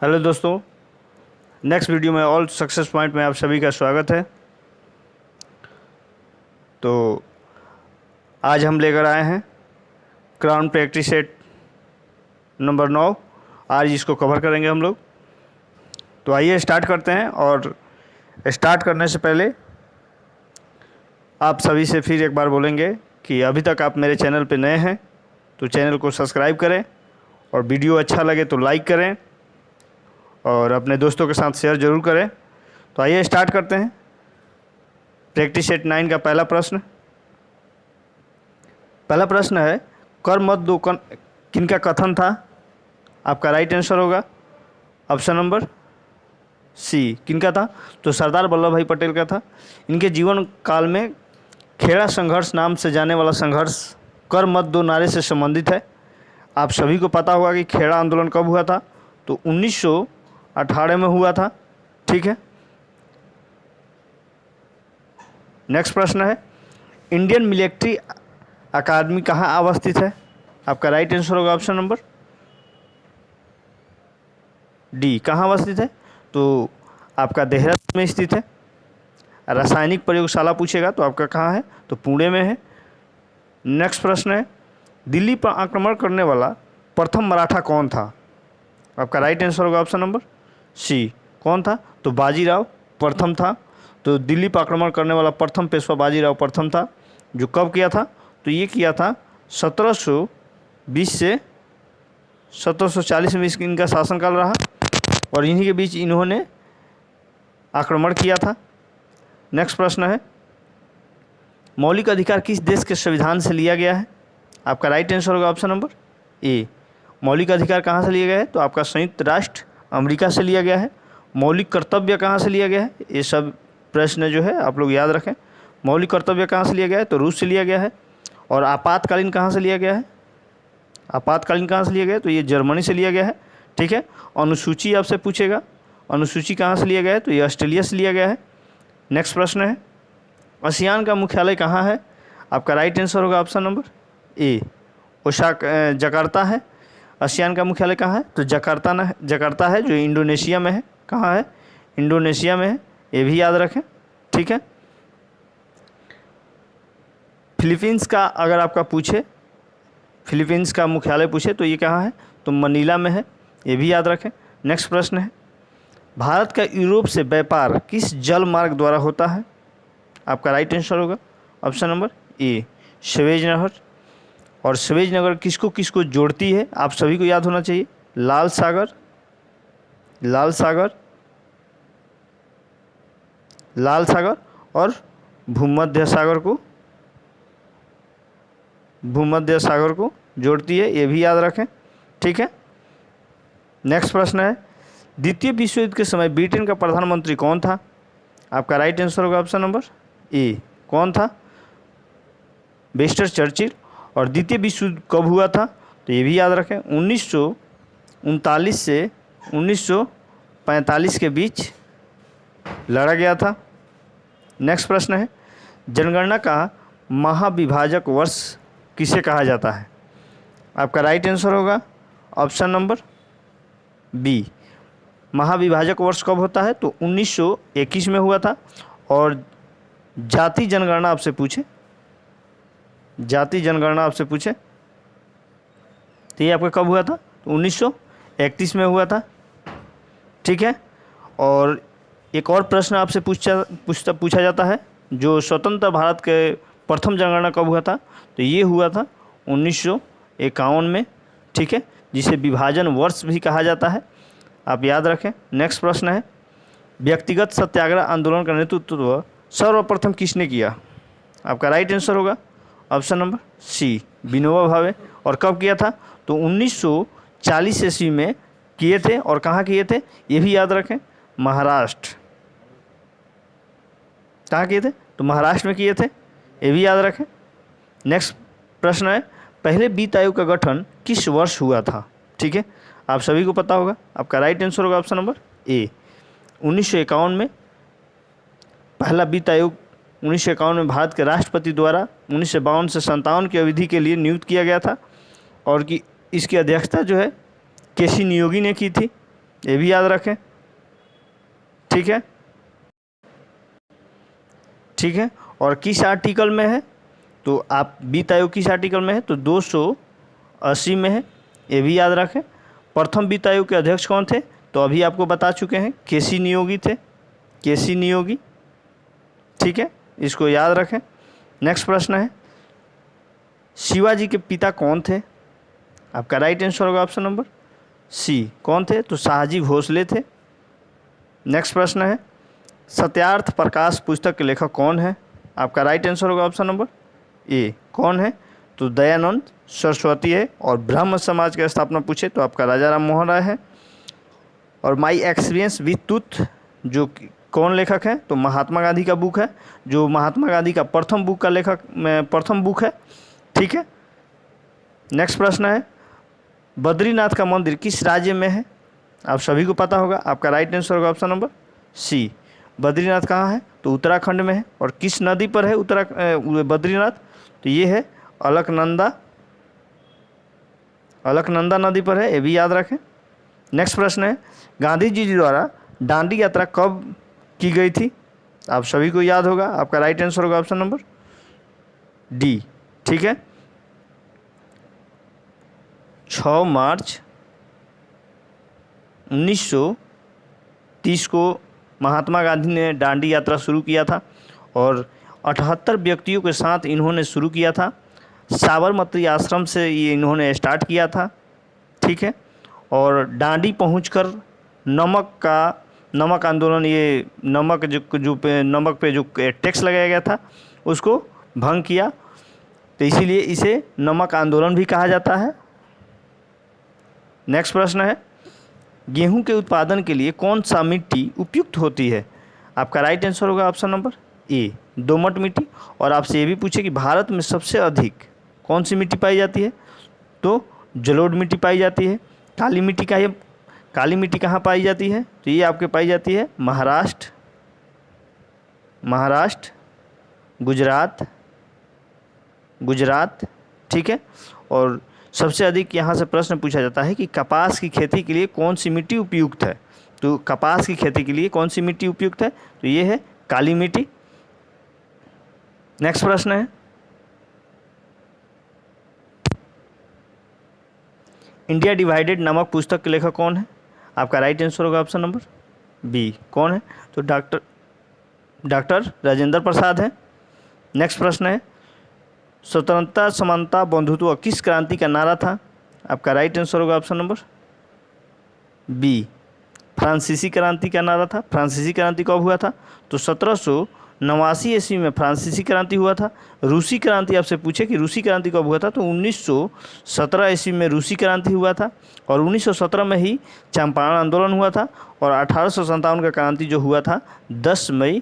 Hello दोस्तों, next video में all success point में आप सभी का स्वागत है। तो आज हम लेकर आए हैं क्राउन प्रैक्टिस सेट नंबर 9। आज इसको कवर करेंगे हम लोग। तो आइए स्टार्ट करते हैं। और स्टार्ट करने से पहले आप सभी से फिर एक बार बोलेंगे कि अभी तक आप मेरे चैनल पे नए हैं तो चैनल को सब्सक्राइब करें, और वीडियो अच्छा लगे तो लाइक करें और अपने दोस्तों के साथ शेयर ज़रूर करें। तो आइए स्टार्ट करते हैं। प्रैक्टिस सेट 9 का पहला प्रश्न है, कर मत दो किनका कथन था? आपका राइट आंसर होगा ऑप्शन नंबर सी। किनका था? तो सरदार वल्लभ भाई पटेल का था। इनके जीवन काल में खेड़ा संघर्ष नाम से जाने वाला संघर्ष कर मत दो नारे से संबंधित है। आप सभी को पता होगा कि खेड़ा आंदोलन कब हुआ था? तो 1918 में हुआ था। ठीक है। नेक्स्ट प्रश्न है, इंडियन मिलिट्री अकादमी कहाँ अवस्थित है? आपका राइट आंसर होगा ऑप्शन नंबर डी। कहाँ अवस्थित है? तो आपका देहरादून में स्थित है। रासायनिक प्रयोगशाला पूछेगा तो आपका कहाँ है? तो पुणे में है। नेक्स्ट प्रश्न है, दिल्ली पर आक्रमण करने वाला प्रथम मराठा कौन था? आपका राइट आंसर होगा ऑप्शन नंबर सी। कौन था? तो बाजीराव प्रथम था। तो दिल्ली पर आक्रमण करने वाला प्रथम पेशवा बाजीराव प्रथम था। जो कब किया था? तो ये किया था 1720 से 1740 में इनका शासनकाल रहा, और इन्हीं के बीच इन्होंने आक्रमण किया था। नेक्स्ट प्रश्न है, मौलिक अधिकार किस देश के संविधान से लिया गया है? आपका राइट आंसर होगा ऑप्शन नंबर ए। मौलिक अधिकार कहाँ से लिया गया है? तो आपका संयुक्त राष्ट्र अमेरिका से लिया गया है। मौलिक कर्तव्य कहाँ से लिया गया है? ये सब प्रश्न जो है आप लोग याद रखें। मौलिक कर्तव्य कहाँ से लिया गया है? तो रूस से लिया गया है। और आपातकालीन कहाँ से लिया गया है? आपातकालीन कहाँ से लिया गया है? तो ये जर्मनी से लिया गया है। ठीक है। अनुसूची आपसे पूछेगा, अनुसूची कहाँ से लिया गया है? तो ये ऑस्ट्रेलिया से लिया गया है। नेक्स्ट प्रश्न है, आसियान का मुख्यालय कहाँ है? आपका राइट आंसर होगा ऑप्शन नंबर ए, जकार्ता है। आसियान का मुख्यालय कहाँ है? तो जकार्ता है, जो इंडोनेशिया में है। कहाँ है? इंडोनेशिया में है। ये भी याद रखें। ठीक है। फिलीपींस का अगर आपका पूछे, फिलीपींस का मुख्यालय पूछे तो ये कहाँ है? तो मनीला में है। ये भी याद रखें। नेक्स्ट प्रश्न है, भारत का यूरोप से व्यापार किस जल मार्ग द्वारा होता है? आपका राइट आंसर होगा ऑप्शन नंबर ए, स्वेज नहर। और स्वेज नहर किसको किसको जोड़ती है? आप सभी को याद होना चाहिए। लाल सागर, लाल सागर, लाल सागर और भूमध्य सागर को जोड़ती है। ये भी याद रखें। ठीक है। नेक्स्ट प्रश्न है, द्वितीय विश्व युद्ध के समय ब्रिटेन का प्रधानमंत्री कौन था? आपका राइट आंसर होगा ऑप्शन नंबर ए। कौन था? Winston Churchill. और द्वितीय विश्व युद्ध कब हुआ था? तो ये भी याद रखें, 1939 से 1945 के बीच लड़ा गया था। नेक्स्ट प्रश्न है, जनगणना का महाविभाजक वर्ष किसे कहा जाता है? आपका राइट आंसर होगा ऑप्शन नंबर बी। महाविभाजक वर्ष कब होता है? तो 1921 में हुआ था। और जाति जनगणना आपसे पूछे, जाति जनगणना आपसे पूछे तो ये आपका कब हुआ था? तो 1931 में हुआ था। ठीक है। और एक और प्रश्न आपसे पूछा जाता है, जो स्वतंत्र भारत के प्रथम जनगणना कब हुआ था? तो ये हुआ था 1951 में। ठीक है, जिसे विभाजन वर्ष भी कहा जाता है। आप याद रखें। नेक्स्ट प्रश्न है, व्यक्तिगत सत्याग्रह आंदोलन का नेतृत्व सर्वप्रथम किसने किया? आपका राइट आंसर होगा ऑप्शन नंबर सी, विनोबा भावे। और कब किया था? तो 1940 ईस्वी में किए थे। और कहाँ किए थे? ये भी याद रखें, महाराष्ट्र। कहाँ किए थे? तो महाराष्ट्र में किए थे। ये भी याद रखें। नेक्स्ट प्रश्न है, पहले वित्त आयोग का गठन किस वर्ष हुआ था? ठीक है, आप सभी को पता होगा। आपका राइट आंसर होगा ऑप्शन नंबर ए, 1951 में। पहला वित्त आयोग 1951 में भारत के राष्ट्रपति द्वारा 1952 से 57 की अवधि के लिए नियुक्त किया गया था। और कि इसकी अध्यक्षता जो है केसी नियोगी ने की थी। ये भी याद रखें। ठीक है, ठीक है। और किस आर्टिकल में है, तो आप वित्त आयोग किस आर्टिकल में है, तो 280 में है, ये भी याद रखें। प्रथम वित्त आयोग के अध्यक्ष कौन थे, तो अभी आपको बता चुके हैं, केसी नियोगी थे, केसी नियोगी। ठीक है, इसको याद रखें। नेक्स्ट प्रश्न है, शिवाजी के पिता कौन थे, आपका राइट आंसर होगा ऑप्शन नंबर सी, कौन थे, तो शाहजी भोसले थे। नेक्स्ट प्रश्न है, सत्यार्थ प्रकाश पुस्तक के लेखक कौन है, आपका राइट आंसर होगा ऑप्शन नंबर ए, कौन है, तो दयानंद सरस्वती है। और ब्रह्म समाज की स्थापना पूछे तो आपका राजा राम मोहन राय है। और माई एक्सपीरियंस विथ ट्रूथ जो कौन लेखक है, तो महात्मा गांधी का बुक है, जो महात्मा गांधी का प्रथम बुक का लेखक प्रथम बुक है। ठीक है। नेक्स्ट प्रश्न है, बद्रीनाथ का मंदिर किस राज्य में है, आप सभी को पता होगा, आपका राइट आंसर होगा ऑप्शन नंबर सी, बद्रीनाथ कहाँ है, तो उत्तराखंड में है। और किस नदी पर है बद्रीनाथ, तो ये है अलकनंदा नदी पर है, ये भी याद रखें। नेक्स्ट प्रश्न है, गांधी जी द्वारा दांडी यात्रा कब की गई थी, आप सभी को याद होगा, आपका राइट आंसर होगा ऑप्शन नंबर डी। ठीक है, 6 मार्च 1930 को महात्मा गांधी ने दांडी यात्रा शुरू किया था और 78 व्यक्तियों के साथ इन्होंने शुरू किया था। साबरमती आश्रम से ये इन्होंने स्टार्ट किया था। ठीक है, और दांडी पहुंचकर नमक आंदोलन, ये नमक नमक पे जो टैक्स लगाया गया था उसको भंग किया, तो इसीलिए इसे नमक आंदोलन भी कहा जाता है। नेक्स्ट प्रश्न है, गेहूं के उत्पादन के लिए कौन सा मिट्टी उपयुक्त होती है, आपका राइट आंसर होगा ऑप्शन नंबर ए, दोमट मिट्टी। और आपसे ये भी पूछे कि भारत में सबसे अधिक कौन सी मिट्टी पाई जाती है, तो जलोढ़ मिट्टी पाई जाती है। काली मिट्टी कहाँ पाई जाती है, तो ये आपके पाई जाती है महाराष्ट्र, गुजरात। ठीक है, और सबसे अधिक यहाँ से प्रश्न पूछा जाता है कि कपास की खेती के लिए कौन सी मिट्टी उपयुक्त है, तो कपास की खेती के लिए कौन सी मिट्टी उपयुक्त है, तो ये है काली मिट्टी। नेक्स्ट प्रश्न है, इंडिया डिवाइडेड नामक पुस्तक के लेखक कौन है, आपका राइट आंसर होगा ऑप्शन नंबर बी, कौन है, तो डॉक्टर राजेंद्र प्रसाद है। नेक्स्ट प्रश्न है, स्वतंत्रता समानता बंधुत्व किस क्रांति का नारा था, आपका राइट आंसर होगा ऑप्शन नंबर बी, फ्रांसीसी क्रांति का नारा था। फ्रांसीसी क्रांति कब हुआ था, तो 1789 ईस्वी में फ्रांसीसी क्रांति हुआ था। रूसी क्रांति आपसे पूछे कि रूसी क्रांति कब हुआ था, तो 1917 ईस्वी में रूसी क्रांति हुआ था। और 1917 में ही चंपारण आंदोलन हुआ था। और 1857 का क्रांति जो हुआ था 10 मई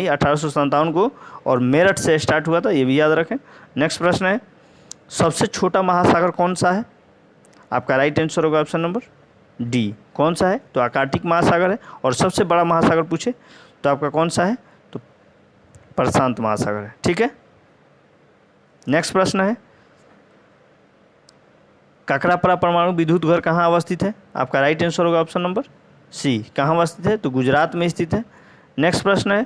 1857 को, और मेरठ से स्टार्ट हुआ था, ये भी याद रखें। नेक्स्ट प्रश्न है, सबसे छोटा महासागर कौन सा है, आपका राइट आंसर होगा ऑप्शन नंबर डी, कौन सा है, तो आर्कटिक महासागर है। और सबसे बड़ा महासागर पूछे तो आपका कौन सा है, तो प्रशांत महासागर है। ठीक है। नेक्स्ट प्रश्न है, काकरापरा परमाणु विद्युत घर कहाँ अवस्थित है, आपका राइट आंसर होगा ऑप्शन नंबर सी, कहाँ अवस्थित है, तो गुजरात में स्थित है। नेक्स्ट प्रश्न है,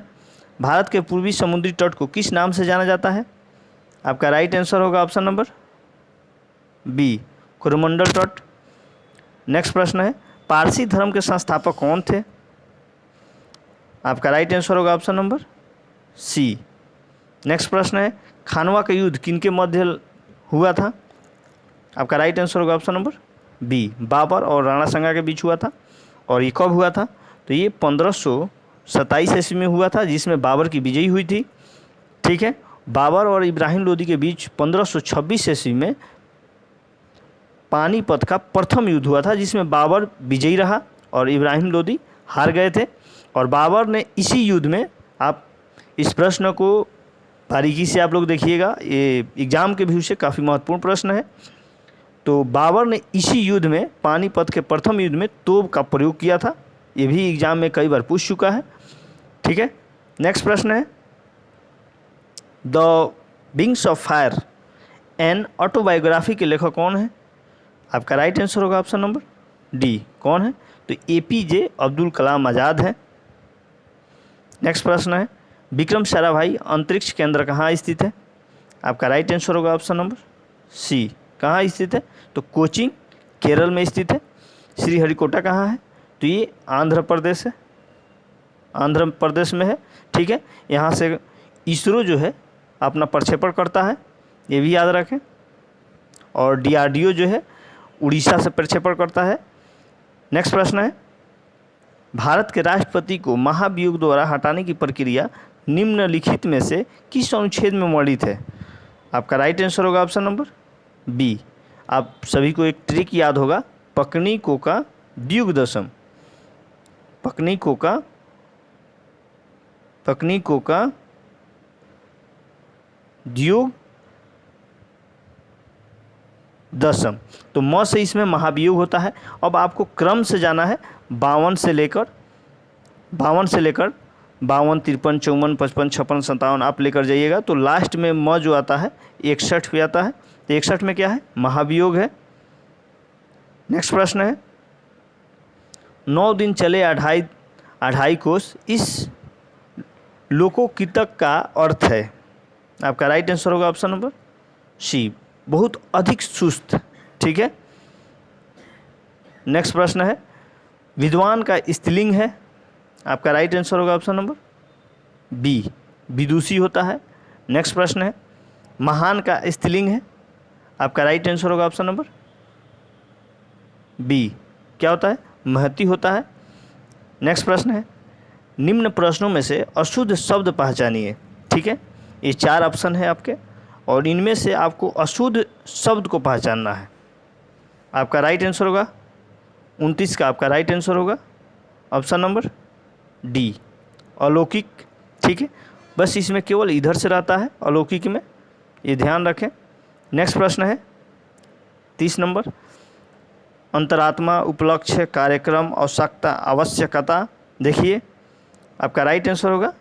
भारत के पूर्वी समुद्री तट को किस नाम से जाना जाता है, आपका राइट आंसर होगा ऑप्शन नंबर बी, कोरोमंडल तट। नेक्स्ट प्रश्न है, पारसी धर्म के संस्थापक कौन थे, आपका राइट आंसर होगा ऑप्शन नंबर सी। नेक्स्ट प्रश्न है, खानवा का युद्ध किनके मध्य हुआ था, आपका राइट आंसर होगा ऑप्शन नंबर बी, बाबर और राणा सांगा के बीच हुआ था। और ये कब हुआ था, तो ये 1527 ईस्वी में हुआ था, जिसमें बाबर की विजयी हुई थी। ठीक है, बाबर और इब्राहिम लोदी के बीच 1526 ईस्वी में पानीपत का प्रथम युद्ध हुआ था, जिसमें बाबर विजयी रहा और इब्राहिम लोदी हार गए थे। और बाबर ने इसी युद्ध में, आप इस प्रश्न को बारीकी से आप लोग देखिएगा, ये एग्जाम के व्यू से काफ़ी महत्वपूर्ण प्रश्न है। तो बाबर ने इसी युद्ध में, पानीपत के प्रथम युद्ध में तोप का प्रयोग किया था, ये भी एग्जाम में कई बार पूछ चुका है। ठीक है। नेक्स्ट प्रश्न है, the wings of fire an autobiography के लेखक कौन है, आपका राइट आंसर होगा ऑप्शन नंबर डी। कौन है? तो APJ अब्दुल कलाम आज़ाद है। नेक्स्ट प्रश्न है, विक्रम साराभाई अंतरिक्ष केंद्र कहाँ स्थित है? आपका राइट आंसर होगा ऑप्शन नंबर सी। कहाँ स्थित है? तो कोचीन केरल में स्थित है। श्रीहरिकोटा कहाँ है? तो ये आंध्र प्रदेश है, आंध्र प्रदेश में है। ठीक है, यहाँ से इसरो जो है अपना प्रक्षेपण करता है, ये भी याद रखें। और DRDO जो है उड़ीसा से प्रक्षेपण करता है। नेक्स्ट प्रश्न है, भारत के राष्ट्रपति को महाभियोग द्वारा हटाने की प्रक्रिया निम्नलिखित में से किस अनुच्छेद में वर्णित है? आपका राइट आंसर होगा ऑप्शन नंबर बी। आप सभी को एक ट्रिक याद होगा, पकनीकों का द्युगदशम, पकनीकों का द्युग दशम। तो म से इसमें महाभियोग होता है। अब आपको क्रम से जाना है, 52 से लेकर 52, 53, 54, 55, 56, 57 आप लेकर जाइएगा। तो लास्ट में म जो आता है 61 पे आता है। तो 61 में क्या है? महाभियोग है। नेक्स्ट प्रश्न है, 9 दिन चले अढ़ाई कोस इस लोकोकितक का अर्थ है? आपका राइट आंसर होगा ऑप्शन नंबर सी, बहुत अधिक सुस्त। ठीक है, नेक्स्ट प्रश्न है, विद्वान का स्त्रीलिंग है? आपका राइट आंसर होगा ऑप्शन नंबर बी, विदुषी होता है। नेक्स्ट प्रश्न है, महान का स्त्रीलिंग है? आपका राइट आंसर होगा ऑप्शन नंबर बी, क्या होता है? महती होता है। नेक्स्ट प्रश्न है, निम्न प्रश्नों में से अशुद्ध शब्द पहचानिए। ठीक है, ये 4 ऑप्शन है आपके और इनमें से आपको अशुद्ध शब्द को पहचानना है। आपका राइट आंसर होगा 29 का, आपका राइट आंसर होगा ऑप्शन नंबर डी, अलौकिक। ठीक है, बस इसमें केवल इधर से रहता है अलौकिक में, ये ध्यान रखें। नेक्स्ट प्रश्न है 30 नंबर, अंतरात्मा, उपलक्ष्य, कार्यक्रम, आवश्यकता, आवश्यकता। देखिए आपका राइट आंसर होगा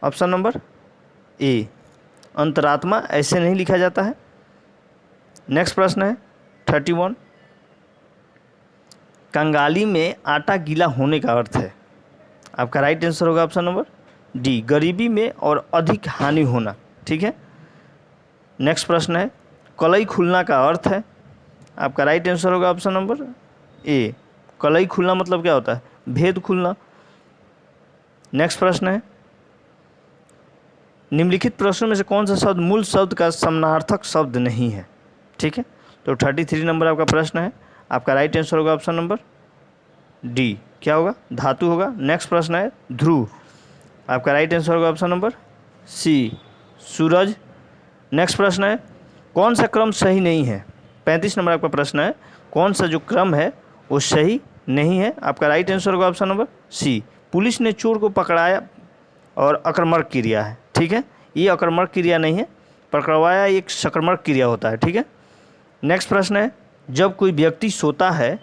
ऑप्शन नंबर ए, अंतरात्मा ऐसे नहीं लिखा जाता है। नेक्स्ट प्रश्न है 31, कंगाली में आटा गीला होने का अर्थ है? आपका राइट आंसर होगा ऑप्शन नंबर डी, गरीबी में और अधिक हानि होना। ठीक है, नेक्स्ट प्रश्न है, कलई खुलना का अर्थ है? आपका राइट आंसर होगा ऑप्शन नंबर ए, कलई खुलना मतलब क्या होता है? भेद खुलना। नेक्स्ट प्रश्न है, निम्नलिखित प्रश्नों में से कौन सा शब्द मूल शब्द का समानार्थक शब्द नहीं है? ठीक है, तो 33 नंबर आपका प्रश्न है। आपका राइट आंसर होगा ऑप्शन नंबर डी, क्या होगा? धातु होगा। नेक्स्ट प्रश्न है ध्रुव, आपका राइट आंसर होगा ऑप्शन नंबर सी, सूरज। नेक्स्ट प्रश्न है, कौन सा क्रम सही नहीं है? 35 नंबर आपका प्रश्न है, कौन सा जो क्रम है वो सही नहीं है? आपका राइट आंसर होगा ऑप्शन नंबर सी, पुलिस ने चोर को पकड़ाया और आक्रमक क्रिया है। ठीक है, ये आक्रमक क्रिया नहीं है, पकड़वाया एक सकर्मक क्रिया होता है। ठीक है, नेक्स्ट प्रश्न है, जब कोई व्यक्ति सोता है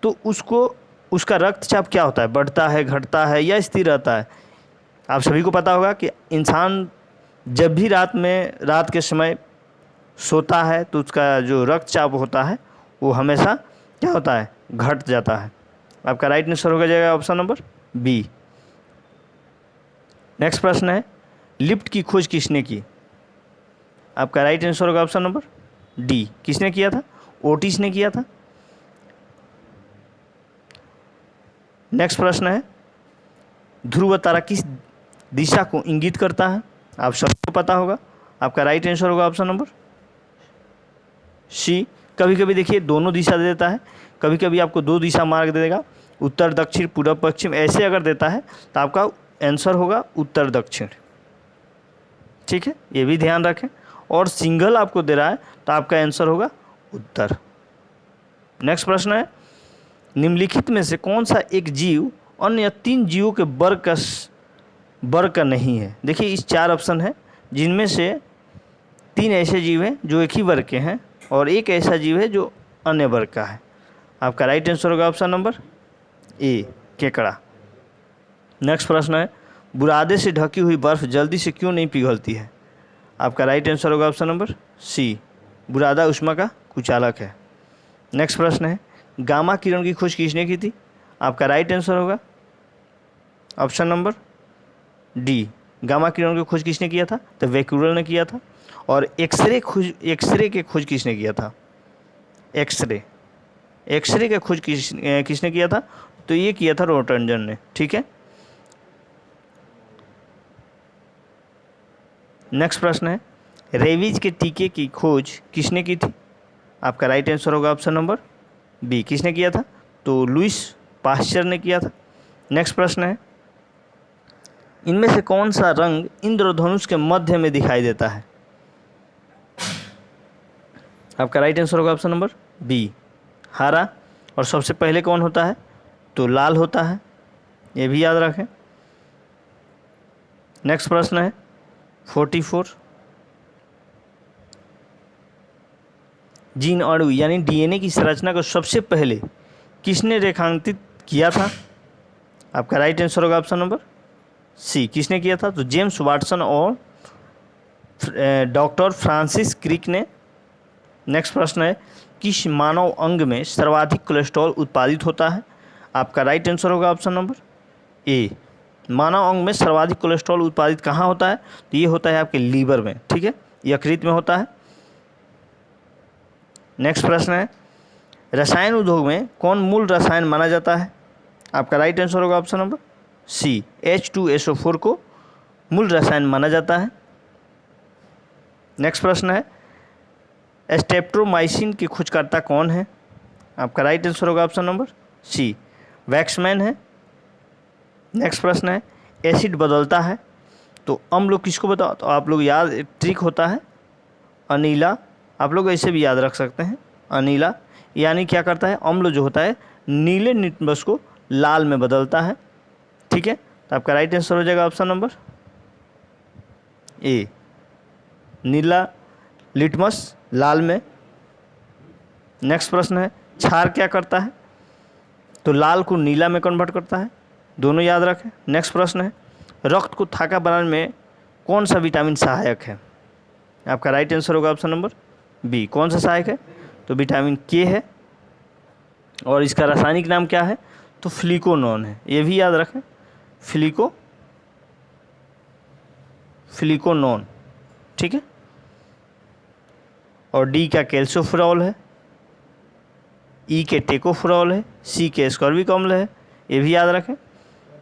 तो उसका रक्तचाप क्या होता है? बढ़ता है, घटता है या स्थिर रहता है? आप सभी को पता होगा कि इंसान जब भी रात के समय सोता है तो उसका जो रक्तचाप होता है वो हमेशा क्या होता है? घट जाता है। आपका राइट आंसर हो जाएगा ऑप्शन नंबर बी। नेक्स्ट प्रश्न है, लिफ्ट की खोज किसने की? आपका राइट आंसर होगा ऑप्शन नंबर डी, किसने किया था? ओटिस ने किया था। नेक्स्ट प्रश्न है, ध्रुव तारा किस दिशा को इंगित करता है? आप सबको पता होगा। आपका राइट आंसर होगा ऑप्शन नंबर सी। कभी कभी देखिए दोनों दिशा दे देता है, कभी कभी आपको 2 दिशा मार्ग दे देगा, उत्तर दक्षिण पूर्व पश्चिम, ऐसे अगर देता है तो आपका आंसर होगा उत्तर दक्षिण। ठीक है, ये भी ध्यान रखें। और सिंगल आपको दे रहा है तो आपका आंसर होगा उत्तर। नेक्स्ट प्रश्न है, निम्नलिखित में से कौन सा एक जीव अन्य 3 जीवों के वर्ग का नहीं है? देखिए इस 4 ऑप्शन है जिनमें से 3 ऐसे जीव हैं जो एक ही वर्ग के हैं और एक ऐसा जीव है जो अन्य वर्ग का है। आपका राइट आंसर होगा ऑप्शन नंबर ए, केकड़ा। नेक्स्ट प्रश्न है, बुरादे से ढकी हुई बर्फ़ जल्दी से क्यों नहीं पिघलती है? आपका राइट आंसर होगा ऑप्शन नंबर सी, बुरादा ऊष्मा का कुचालक है। नेक्स्ट प्रश्न है, गामा किरण की खोज किसने की थी? आपका राइट आंसर होगा ऑप्शन नंबर डी, गामा किरण की खोज किसने किया था? तो बेक्यूरेल ने किया था। और एक्सरे के खोज किसने किया था? एक्सरे के खोज किसने किया था? तो ये किया था रोटरंजन ने। ठीक है, नेक्स्ट प्रश्न है, रेबीज के टीके की खोज किसने की थी? आपका राइट आंसर होगा ऑप्शन नंबर बी, किसने किया था? तो लुइस पाश्चर ने किया था। नेक्स्ट प्रश्न है, इनमें से कौन सा रंग इंद्रधनुष के मध्य में दिखाई देता है? आपका राइट आंसर होगा ऑप्शन नंबर बी, हरा। और सबसे पहले कौन होता है? तो लाल होता है, ये भी याद रखें। नेक्स्ट प्रश्न है 44, जीन अणु यानी डीएनए की संरचना को सबसे पहले किसने रेखांकित किया था? आपका राइट आंसर होगा ऑप्शन नंबर सी, किसने किया था? तो जेम्स वाटसन और डॉक्टर फ्रांसिस क्रिक ने। नेक्स्ट प्रश्न है, किस मानव अंग में सर्वाधिक कोलेस्ट्रॉल उत्पादित होता है? आपका राइट आंसर होगा ऑप्शन नंबर ए, मानव अंग में सर्वाधिक कोलेस्ट्रॉल उत्पादित कहाँ होता है? तो ये होता है आपके लीवर में। ठीक है, यकृत में होता है। नेक्स्ट प्रश्न है, रसायन उद्योग में कौन मूल रसायन माना जाता है? आपका राइट आंसर होगा ऑप्शन नंबर सी, H2SO4 को मूल रसायन माना जाता है। नेक्स्ट प्रश्न है, स्ट्रेप्टोमाइसिन की खोजकर्ता कौन है? आपका राइट आंसर होगा ऑप्शन नंबर सी, वैक्समैन है। नेक्स्ट प्रश्न है, एसिड बदलता है तो अम्ल किसको बताओ? तो आप लोग याद, ट्रिक होता है अनीला, आप लोग ऐसे भी याद रख सकते हैं अनीला, यानी क्या करता है, अम्ल जो होता है नीले निटमस को लाल में बदलता है। ठीक है, तो आपका राइट आंसर हो जाएगा ऑप्शन नंबर ए, नीला लिटमस लाल में। नेक्स्ट प्रश्न है, क्षार क्या करता है? तो लाल को नीला में कन्वर्ट करता है, दोनों याद रखें। नेक्स्ट प्रश्न है, रक्त को थाका बनाने में कौन सा विटामिन सहायक है? आपका राइट आंसर होगा ऑप्शन नंबर बी, कौन सा सहायक है? तो विटामिन के है। और इसका रासायनिक नाम क्या है? तो फ्लिकोनोन है, ये भी याद रखें, फ्लिकोनोन। ठीक है, और डी का कैल्शियोफेरॉल है, ई के टेकोफेरॉल है, सी के एस्कॉर्बिक अम्ल है, ये भी याद रखें।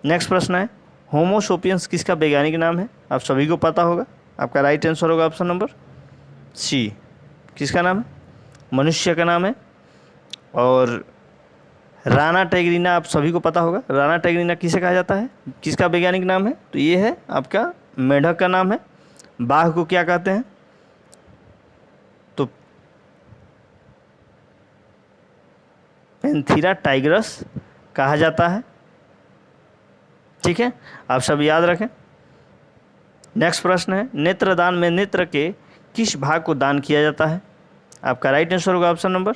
नेक्स्ट प्रश्न है, होमो सोपियंस किसका वैज्ञानिक नाम है? आप सभी को पता होगा, आपका राइट आंसर होगा ऑप्शन नंबर सी, किसका नाम है? मनुष्य का नाम है। और राना टेगरीना आप सभी को पता होगा, राना टेगरीना किसे कहा जाता है, किसका वैज्ञानिक नाम है? तो ये है आपका मेढक का नाम है। बाघ को क्या कहते हैं? तो पैंथेरा टाइग्रस कहा जाता है। ठीक है, आप सब याद रखें। नेक्स्ट प्रश्न है, नेत्रदान में नेत्र के किस भाग को दान किया जाता है? आपका राइट आंसर होगा ऑप्शन नंबर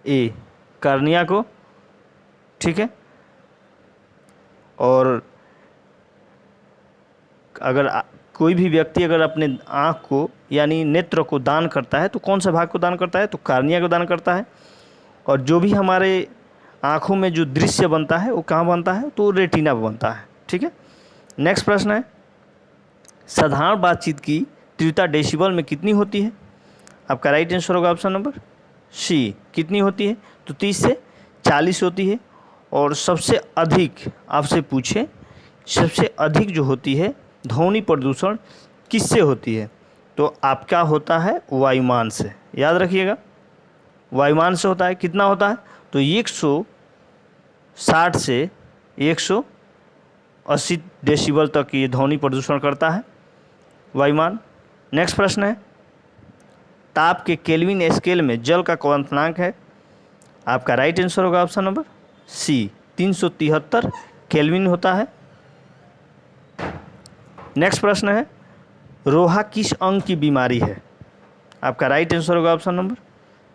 ए, कार्निया को। ठीक है, और अगर कोई भी व्यक्ति अगर अपने आँख को यानी नेत्र को दान करता है तो कौन सा भाग को दान करता है? तो कार्निया को दान करता है। और जो भी हमारे आँखों में जो दृश्य बनता है वो कहाँ बनता है? तो रेटिना बनता है। ठीक है, नेक्स्ट प्रश्न है, साधारण बातचीत की तीव्रता डेसिबल में कितनी होती है? आपका राइट आंसर होगा ऑप्शन नंबर सी, कितनी होती है? तो 30 से 40 होती है। और सबसे अधिक आपसे पूछे, सबसे अधिक जो होती है ध्वनि प्रदूषण किससे होती है? तो आपका होता है वायुमान से, याद रखिएगा, वायुमान से होता है। कितना होता है? तो 160 से 180 डेसिबल तक ये ध्वनि प्रदूषण करता है वायुमान। नेक्स्ट प्रश्न है, ताप के केल्विन स्केल में जल का क्वथनांक है? आपका राइट आंसर होगा ऑप्शन नंबर सी, 373 केल्विन होता है। नेक्स्ट प्रश्न है, रोहा किस अंग की बीमारी है? आपका राइट आंसर होगा ऑप्शन नंबर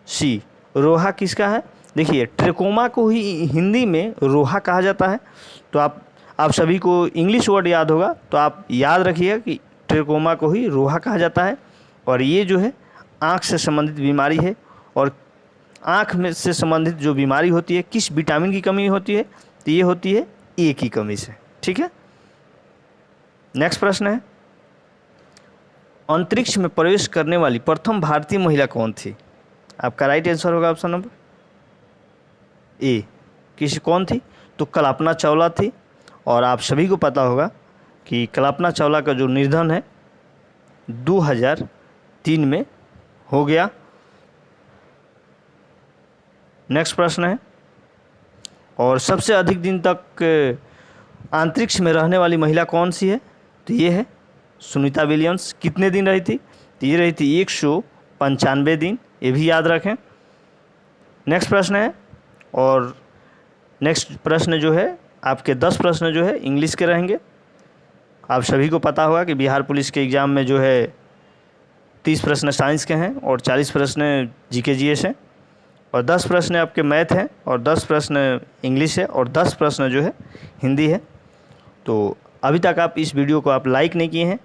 सी, रोहा किसका है? देखिए, ट्रेकोमा को ही हिंदी में रोहा कहा जाता है। तो आप सभी को इंग्लिश वर्ड याद होगा, तो आप याद रखिएगा कि ट्रेकोमा को ही रोहा कहा जाता है। और ये जो है आँख से संबंधित बीमारी है। और आँख में से संबंधित जो बीमारी होती है, किस विटामिन की कमी होती है, तो ये होती है ए की कमी से। ठीक है। नेक्स्ट प्रश्न है, अंतरिक्ष में प्रवेश करने वाली प्रथम भारतीय महिला कौन थी? आपका राइट आंसर होगा ऑप्शन नंबर ए। कौन थी? तो कल्पना चावला थी। और आप सभी को पता होगा कि कल्पना चावला का जो निधन है 2003 में हो गया। नेक्स्ट प्रश्न है, और सबसे अधिक दिन तक अंतरिक्ष में रहने वाली महिला कौन सी है? तो ये है सुनीता विलियम्स। कितने दिन रही थी? तो ये रही थी 195 दिन, ये भी याद रखें। नेक्स्ट प्रश्न है, और नेक्स्ट प्रश्न जो है आपके 10 प्रश्न जो है इंग्लिश के रहेंगे। आप सभी को पता होगा कि बिहार पुलिस के एग्ज़ाम में जो है 30 प्रश्न साइंस के हैं और 40 प्रश्न जीके जीएस हैं, और 10 प्रश्न आपके मैथ हैं, और 10 प्रश्न इंग्लिश है, और 10 प्रश्न जो है हिंदी है। तो अभी तक आप इस वीडियो को आप लाइक नहीं किए हैं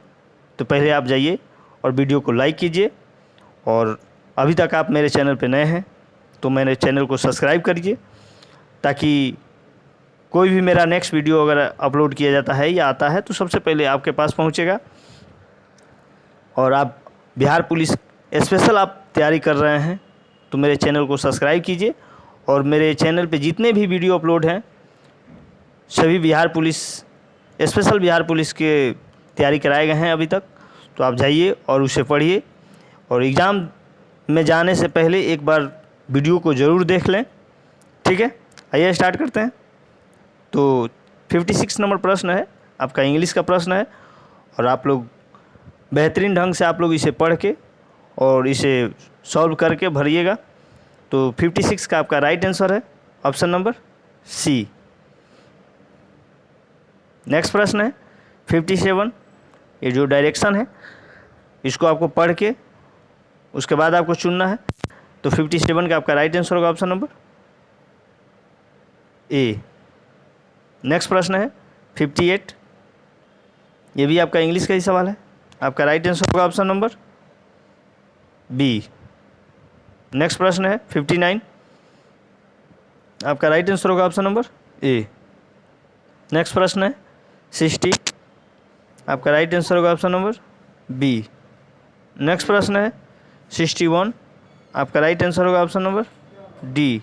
तो पहले आप जाइए और वीडियो को लाइक कीजिए, और अभी तक आप मेरे चैनल पे नए हैं तो मेरे चैनल को सब्सक्राइब करिए, ताकि कोई भी मेरा नेक्स्ट वीडियो अगर अपलोड किया जाता है या आता है तो सबसे पहले आपके पास पहुंचेगा। और आप बिहार पुलिस स्पेशल आप तैयारी कर रहे हैं तो मेरे चैनल को सब्सक्राइब कीजिए, और मेरे चैनल पे जितने भी वीडियो अपलोड हैं सभी Bihar police special Bihar police के तैयारी कराए गए हैं अभी तक। तो आप जाइए और उसे पढ़िए, और एग्ज़ाम में जाने से पहले एक बार वीडियो को ज़रूर देख लें। ठीक है, आइए स्टार्ट करते हैं। तो 56 नंबर प्रश्न है आपका, इंग्लिश का प्रश्न है, और आप लोग बेहतरीन ढंग से आप लोग इसे पढ़ के और इसे सॉल्व करके भरिएगा। तो 56 का आपका राइट आंसर है ऑप्शन नंबर सी। नेक्स्ट प्रश्न है 57। ये जो डायरेक्शन है इसको आपको पढ़ के उसके बाद आपको चुनना है। तो 57 का आपका राइट आंसर होगा ऑप्शन नंबर ए। नेक्स्ट प्रश्न है 58। ये भी आपका इंग्लिश का ही सवाल है, आपका राइट आंसर होगा ऑप्शन नंबर बी। नेक्स्ट प्रश्न है 59। आपका राइट आंसर होगा ऑप्शन नंबर ए। नेक्स्ट प्रश्न है 60। आपका राइट आंसर होगा ऑप्शन नंबर बी। नेक्स्ट प्रश्न है 61। आपका राइट आंसर होगा ऑप्शन नंबर डी।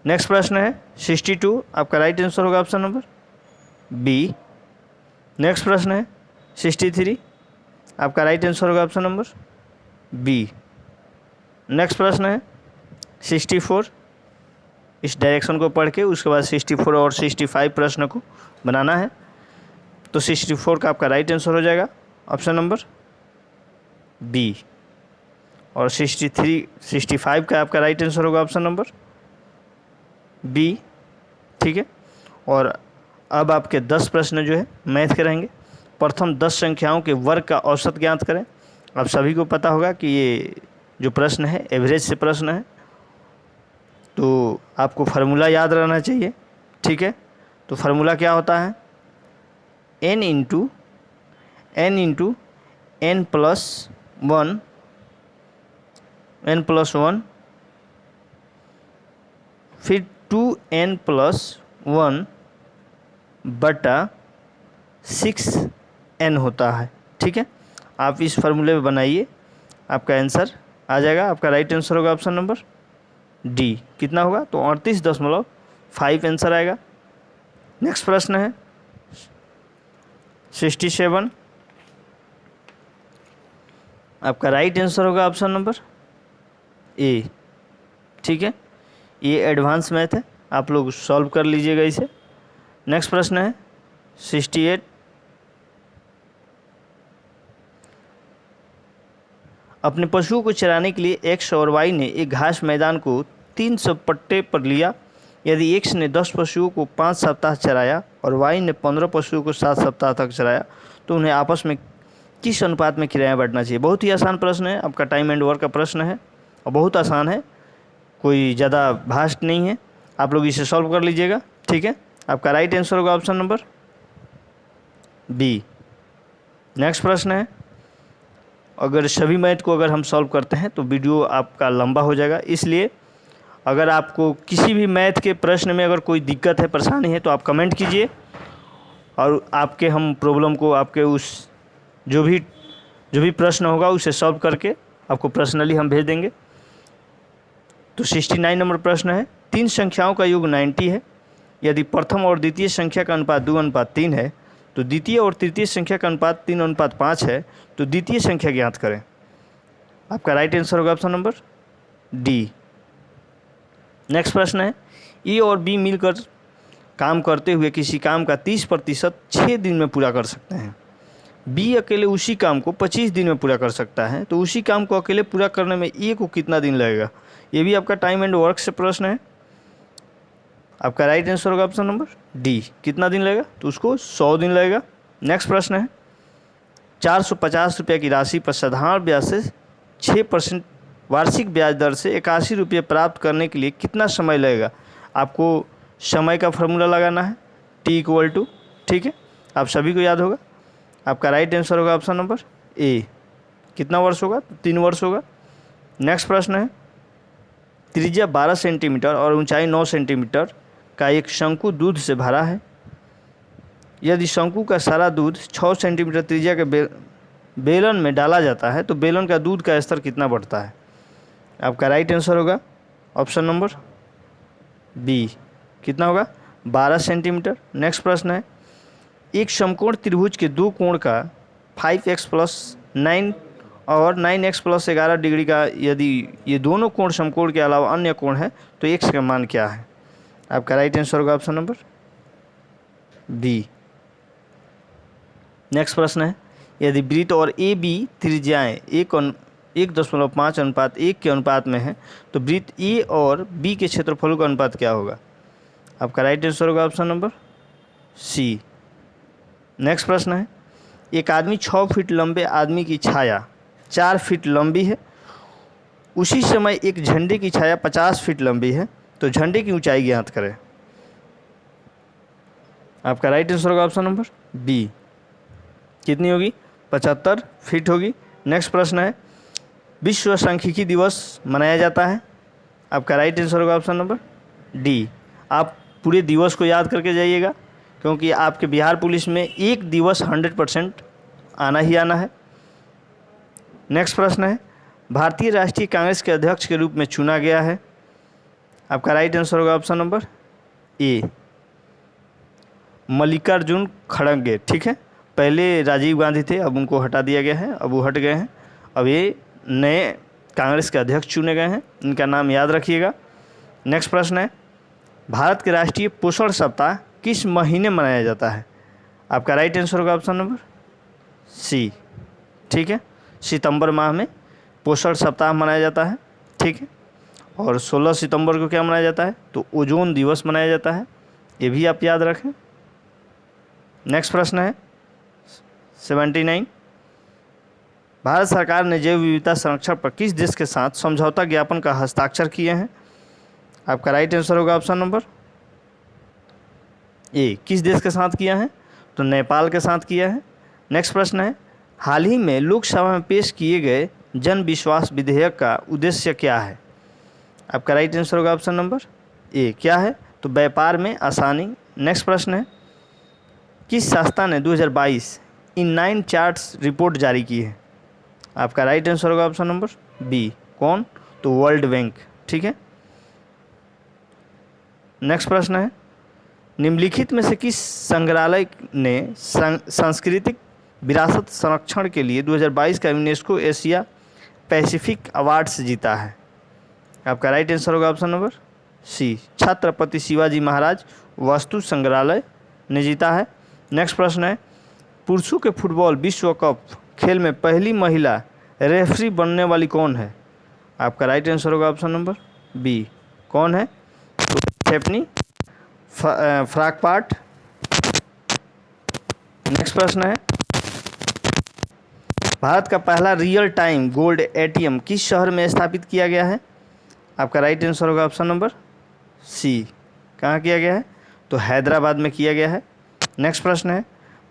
नेक्स्ट प्रश्न है 62। आपका राइट आंसर होगा ऑप्शन नंबर बी। नेक्स्ट प्रश्न है 63। आपका राइट आंसर होगा ऑप्शन नंबर बी। नेक्स्ट प्रश्न है 64। इस डायरेक्शन को पढ़ के उसके बाद 64 और 65 प्रश्न को बनाना है। तो 64 का आपका राइट आंसर हो जाएगा ऑप्शन नंबर बी, और 65 का आपका राइट आंसर होगा ऑप्शन नंबर बी। ठीक है, और अब आपके 10 प्रश्न जो है मैथ के रहेंगे। प्रथम 10 संख्याओं के वर्ग का औसत ज्ञात करें। आप सभी को पता होगा कि ये जो प्रश्न है एवरेज से प्रश्न है, तो आपको फार्मूला याद रहना चाहिए। ठीक है, तो फार्मूला क्या होता है? n into n plus one फिर 2n प्लस 1 बटा 6n होता है। ठीक है, आप इस फार्मूले में बनाइए, आपका आंसर आ जाएगा। आपका राइट आंसर होगा ऑप्शन नंबर डी। कितना होगा? तो 38.5 आंसर आएगा। नेक्स्ट प्रश्न है 67। आपका राइट आंसर होगा ऑप्शन नंबर ए। ठीक है, ये एडवांस मैथ है, आप लोग सॉल्व कर लीजिएगा इसे। नेक्स्ट प्रश्न है 68। अपने पशुओं को चराने के लिए एक्स और वाई ने एक घास मैदान को 300 पट्टे पर लिया। यदि एक्स ने 10 पशुओं को 5 सप्ताह चराया और वाई ने 15 पशुओं को 7 सप्ताह तक चराया तो उन्हें आपस में किस अनुपात में किराया बांटना चाहिए? बहुत ही आसान प्रश्न है, आपका टाइम एंड वर्क का प्रश्न है और बहुत आसान है, कोई ज़्यादा भास्ट नहीं है। आप लोग इसे सॉल्व कर लीजिएगा। ठीक है, आपका राइट आंसर होगा ऑप्शन नंबर बी। नेक्स्ट प्रश्न है अगर सभी मैथ को अगर हम सॉल्व करते हैं तो वीडियो आपका लंबा हो जाएगा, इसलिए अगर आपको किसी भी मैथ के प्रश्न में अगर कोई दिक्कत है, परेशानी है, तो आप कमेंट कीजिए और आपके हम प्रॉब्लम को आपके उस जो भी प्रश्न होगा उसे सॉल्व करके आपको पर्सनली हम भेज देंगे। तो 69 नंबर प्रश्न है, 3 संख्याओं का योग 90 है। यदि प्रथम और द्वितीय संख्या का अनुपात 2:3 है तो द्वितीय और तृतीय संख्या का अनुपात 3:5 है, तो द्वितीय संख्या ज्ञात करें। आपका राइट आंसर होगा ऑप्शन नंबर डी। नेक्स्ट प्रश्न है, ए और बी मिलकर काम करते हुए किसी काम का 30% 6 दिन में पूरा कर सकते हैं। बी अकेले उसी काम को 25 दिन में पूरा कर सकता है, तो उसी काम को अकेले पूरा करने में ए को कितना दिन लगेगा। ये भी आपका टाइम एंड वर्क से प्रश्न है। आपका राइट आंसर होगा ऑप्शन नंबर डी। कितना दिन लगेगा, तो उसको 100 दिन लगेगा। नेक्स्ट प्रश्न है, 450 रुपये की राशि पर साधारण ब्याज से 6% वार्षिक ब्याज दर से 81 रुपये प्राप्त करने के लिए कितना समय लगेगा। आपको समय का फॉर्मूला लगाना है, T=, ठीक है, आप सभी को याद होगा। आपका राइट आंसर होगा ऑप्शन नंबर ए। कितना वर्ष होगा, तो 3 वर्ष होगा। नेक्स्ट प्रश्न है, त्रिज्या 12 सेंटीमीटर और ऊंचाई 9 सेंटीमीटर का एक शंकु दूध से भरा है। यदि शंकु का सारा दूध 6 सेंटीमीटर त्रिज्या के बेलन में डाला जाता है तो बेलन का दूध का स्तर कितना बढ़ता है। आपका राइट आंसर होगा ऑप्शन नंबर बी। कितना होगा, 12 सेंटीमीटर। नेक्स्ट प्रश्न है, एक समकोण त्रिभुज के दो कोण का 5x + 9 और 9x + 11 डिग्री का यदि ये दोनों कोण समकोण के अलावा अन्य कोण है तो x का मान क्या है। आपका राइट आंसर होगा ऑप्शन नंबर बी। नेक्स्ट प्रश्न है, यदि वृत्त और ए बी त्रिज्याएँ 1.5:1 के अनुपात में है तो वृत्त ए और बी के क्षेत्रफलों का अनुपात क्या होगा। आपका राइट आंसर होगा ऑप्शन नंबर सी। नेक्स्ट प्रश्न है, एक आदमी 6 फीट लंबे आदमी की छाया 4 फीट लंबी है। उसी समय एक झंडे की छाया 50 फीट लंबी है, तो झंडे की ऊंचाई ज्ञात करें। आपका राइट आंसर होगा ऑप्शन नंबर बी। कितनी होगी, 75 फीट होगी। नेक्स्ट प्रश्न है, विश्व सांख्यिकी दिवस मनाया जाता है। आपका राइट आंसर होगा ऑप्शन नंबर डी। आप पूरे दिवस को याद करके जाइएगा, क्योंकि आपके बिहार पुलिस में एक दिवस 100% आना ही आना है। नेक्स्ट प्रश्न है, भारतीय राष्ट्रीय कांग्रेस के अध्यक्ष के रूप में चुना गया है। आपका राइट आंसर होगा ऑप्शन नंबर ए, मल्लिकार्जुन खड़गे। ठीक है, पहले राजीव गांधी थे, अब उनको हटा दिया गया है, अब वो हट गए हैं, अब ये नए कांग्रेस के अध्यक्ष चुने गए हैं, इनका नाम याद रखिएगा। नेक्स्ट प्रश्न है, भारत के राष्ट्रीय पोषण सप्ताह किस महीने मनाया जाता है। आपका राइट आंसर होगा ऑप्शन नंबर सी। ठीक है, सितंबर माह में पोषण सप्ताह मनाया जाता है। ठीक है, और 16 सितंबर को क्या मनाया जाता है, तो ओजोन दिवस मनाया जाता है, ये भी आप याद रखें। नेक्स्ट प्रश्न है 79, भारत सरकार ने जैव विविधता संरक्षण पर किस देश के साथ समझौता ज्ञापन का हस्ताक्षर किए हैं। आपका राइट आंसर होगा ऑप्शन नंबर ए, किस देश के साथ किया है, तो नेपाल के साथ किया है। नेक्स्ट प्रश्न है, हाल ही में लोकसभा में पेश किए गए जन विश्वास विधेयक का उद्देश्य क्या है। आपका राइट आंसर होगा ऑप्शन नंबर ए, क्या है, तो व्यापार में आसानी। नेक्स्ट प्रश्न है, किस संस्था ने 2022 इन 9 चार्ट्स रिपोर्ट जारी की है। आपका राइट आंसर होगा ऑप्शन नंबर बी, कौन, तो वर्ल्ड बैंक। ठीक है, नेक्स्ट प्रश्न है, निम्नलिखित में से किस संग्रहालय ने सांस्कृतिक विरासत संरक्षण के लिए 2022 का यूनेस्को एशिया पैसिफिक अवार्ड्स जीता है। आपका राइट आंसर होगा option number C, Chhatrapati Shivaji Maharaj Vastu Sangrahalaya ने जीता है। नेक्स्ट प्रश्न है, पुरुषों के फुटबॉल विश्व कप खेल में पहली महिला रेफरी बनने वाली कौन है। आपका राइट आंसर होगा ऑप्शन नंबर बी, कौन है, तो स्टेफनी फ्रैंकफर्ट। नेक्स्ट प्रश्न है, भारत का पहला रियल टाइम गोल्ड एटीएम किस शहर में स्थापित किया गया है। आपका राइट आंसर होगा ऑप्शन नंबर सी, कहाँ किया गया है, तो हैदराबाद में किया गया है। नेक्स्ट प्रश्न है,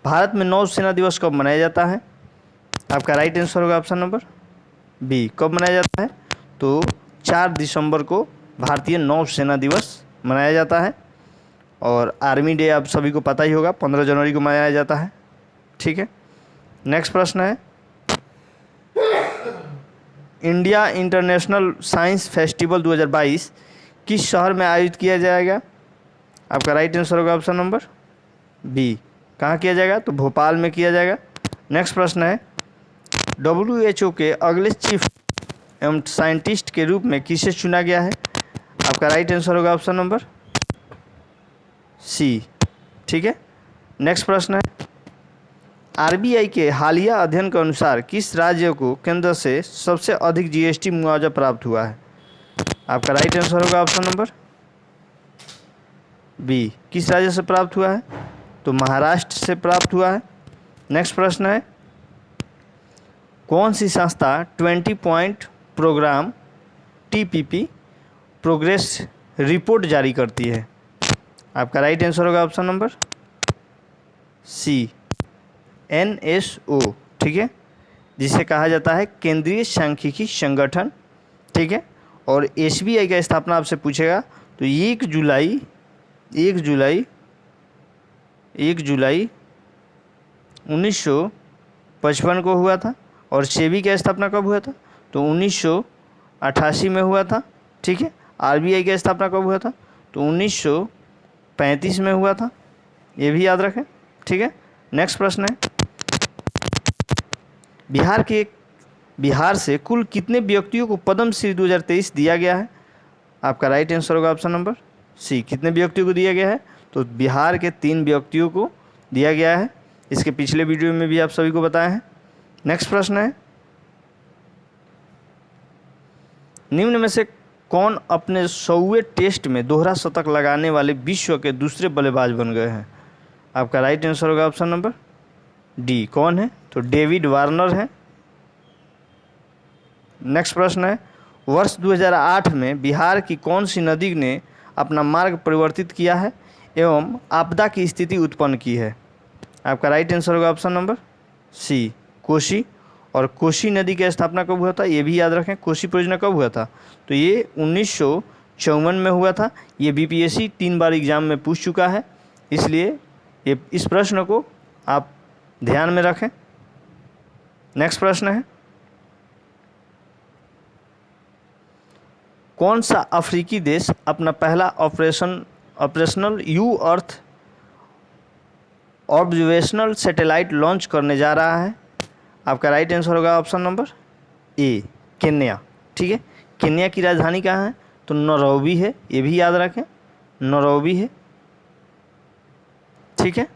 भारत में नौसेना दिवस कब मनाया जाता है। आपका राइट आंसर होगा ऑप्शन नंबर बी। कब मनाया जाता है? तो 4 दिसंबर को भारतीय नौसेना दिवस मनाया जाता है। और आर्मी डे आप सभी को पता ही होगा, 15 जनवरी को मनाया जाता है। ठीक है, नेक्स्ट प्रश्न है, इंडिया इंटरनेशनल साइंस फेस्टिवल 2022 किस शहर में आयोजित किया जाएगा? आपका राइट आंसर होगा ऑप्शन नंबर बी। कहाँ किया जाएगा? तो भोपाल में किया जाएगा। नेक्स्ट प्रश्न है, WHO के अगले चीफ एवं साइंटिस्ट के रूप में किसे चुना गया है? आपका राइट आंसर होगा ऑप्शन नंबर सी। ठीक है, नेक्स्ट प्रश्न है, RBI के हालिया अध्ययन के अनुसार किस राज्य को केंद्र से सबसे अधिक GST मुआवजा प्राप्त हुआ है? आपका राइट आंसर होगा ऑप्शन नंबर बी। किस राज्य से प्राप्त हुआ है? तो महाराष्ट्र से प्राप्त हुआ है। नेक्स्ट प्रश्न है, कौन सी संस्था 20 point program TPP progress report जारी करती है? आपका राइट आंसर होगा ऑप्शन नंबर सी, NSO। ठीक है, जिसे कहा जाता है केंद्रीय सांख्यिकी संगठन। ठीक है, और SBI का स्थापना आपसे पूछेगा तो 1 जुलाई 1955 को हुआ था। और सेबी का स्थापना कब हुआ था? तो 1988 में हुआ था। ठीक है, RBI का स्थापना कब हुआ था? तो 1935 में हुआ था, ये भी याद रखें। ठीक है, नेक्स्ट प्रश्न है, बिहार से कुल कितने व्यक्तियों को पद्म श्री 2023 दिया गया है? आपका राइट आंसर होगा ऑप्शन नंबर सी। कितने व्यक्तियों को दिया गया है? तो बिहार के 3 व्यक्तियों को दिया गया है। इसके पिछले वीडियो में भी आप सभी को बताया है। नेक्स्ट प्रश्न है, निम्न में से कौन अपने 100वें टेस्ट में दोहरा शतक लगाने वाले विश्व के दूसरे बल्लेबाज बन गए हैं? आपका राइट आंसर होगा ऑप्शन नंबर डी। कौन है? तो डेविड वार्नर है। नेक्स्ट प्रश्न है, वर्ष 2008 में बिहार की कौन सी नदी ने अपना मार्ग परिवर्तित किया है एवं आपदा की स्थिति उत्पन्न की है? आपका राइट आंसर होगा ऑप्शन नंबर सी, कोसी। और कोसी नदी की स्थापना कब हुआ था? ये भी याद रखें। कोसी परियोजना कब हुआ था? तो ये 1954 में हुआ था। ये BPSC 3 बार एग्जाम में पूछ चुका है, इसलिए ये इस प्रश्न को आप ध्यान में रखें। नेक्स्ट प्रश्न है, कौन सा अफ्रीकी देश अपना पहला operational you earth observational satellite launch करने जा रहा है? आपका राइट आंसर होगा ऑप्शन नंबर ए, केन्या। ठीक है, केन्या की राजधानी कहाँ है? तो नैरोबी है, ये भी याद रखें, नैरोबी है। ठीक है,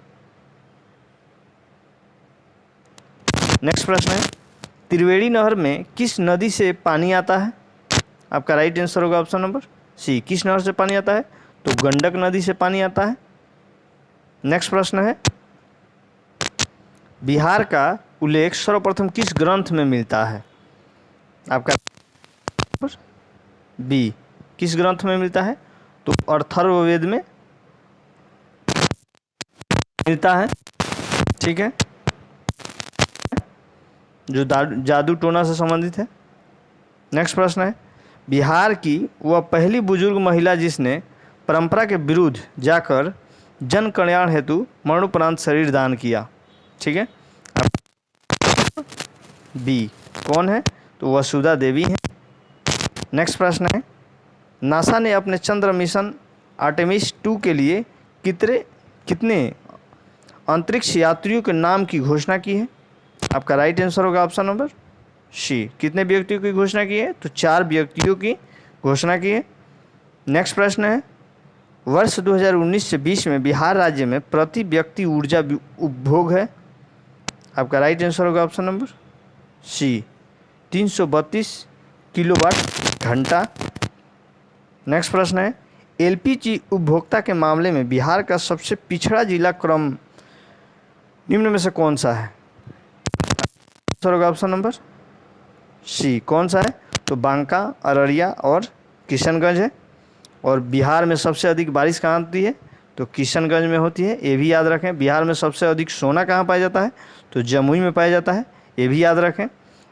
नेक्स्ट प्रश्न है, त्रिवेणी नहर में किस नदी से पानी आता है? आपका राइट आंसर होगा ऑप्शन नंबर सी। किस नहर से पानी आता है? तो गंडक नदी से पानी आता है। नेक्स्ट प्रश्न है, बिहार का उल्लेख सर्वप्रथम किस ग्रंथ में मिलता है? आपका बी। किस ग्रंथ में मिलता है? तो अथर्ववेद में मिलता है। ठीक है, जो जादू टोना से संबंधित है। नेक्स्ट प्रश्न है, बिहार की वह पहली बुजुर्ग महिला जिसने परंपरा के विरुद्ध जाकर जन कल्याण हेतु मरणोपरांत शरीर दान किया? ठीक है, बी। कौन है? तो वसुधा देवी है। नेक्स्ट प्रश्न है, नासा ने अपने चंद्र मिशन आर्टेमिस 2 के लिए कितने अंतरिक्ष यात्रियों के नाम की घोषणा की है? आपका राइट आंसर होगा ऑप्शन नंबर सी। कितने व्यक्तियों की घोषणा की है? तो 4 व्यक्तियों की घोषणा की है। नेक्स्ट प्रश्न है, वर्ष 2019 से 20 में बिहार राज्य में प्रति व्यक्ति ऊर्जा उपभोग है? आपका राइट आंसर होगा ऑप्शन नंबर सी, 332 किलोवाट घंटा। नेक्स्ट प्रश्न है, LPG उपभोक्ता के मामले में बिहार का सबसे पिछड़ा जिला क्रम निम्न में से कौन सा है? आंसर होगा ऑप्शन नंबर सी। कौन सा है? तो बांका, अररिया और किशनगंज है। और बिहार में सबसे अधिक बारिश कहाँ होती है? तो किशनगंज में होती है, ये भी याद रखें। बिहार में सबसे अधिक सोना कहाँ पाया जाता है? तो जमुई में पाया जाता है, ये भी याद रखें।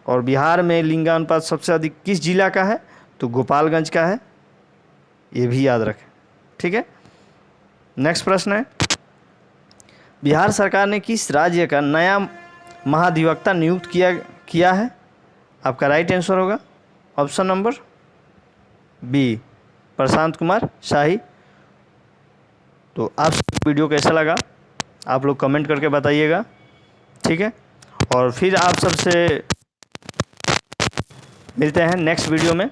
और बिहार में लिंगानुपात सबसे अधिक किस जिला का है, तो गोपालगंज का है, ये भी याद रखें। ठीक है। नेक्स्ट प्रश्न है, बिहार सरकार ने किस राज्य का नया महाधिवक्ता नियुक्त किया है? आपका राइट आंसर होगा option number B, Prashant Kumar Shahi. तो आप वीडियो कैसा लगा आप लोग कमेंट करके बताइएगा। ठीक है, और फिर आप सबसे मिलते हैं नेक्स्ट वीडियो में।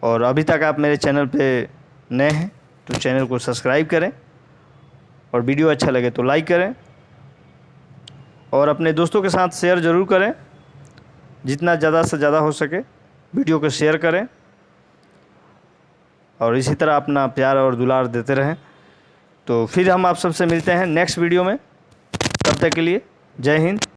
और अभी तक आप मेरे चैनल पे नए हैं तो चैनल को सब्सक्राइब करें, और वीडियो अच्छा लगे तो लाइक करें, और अपने दोस्तों के साथ शेयर ज़रूर करें। जितना ज़्यादा से ज़्यादा हो सके वीडियो को शेयर करें, और इसी तरह अपना प्यार और दुलार देते रहें। तो फिर हम आप सबसे मिलते हैं नेक्स्ट वीडियो में। तब तक के लिए जय हिंद,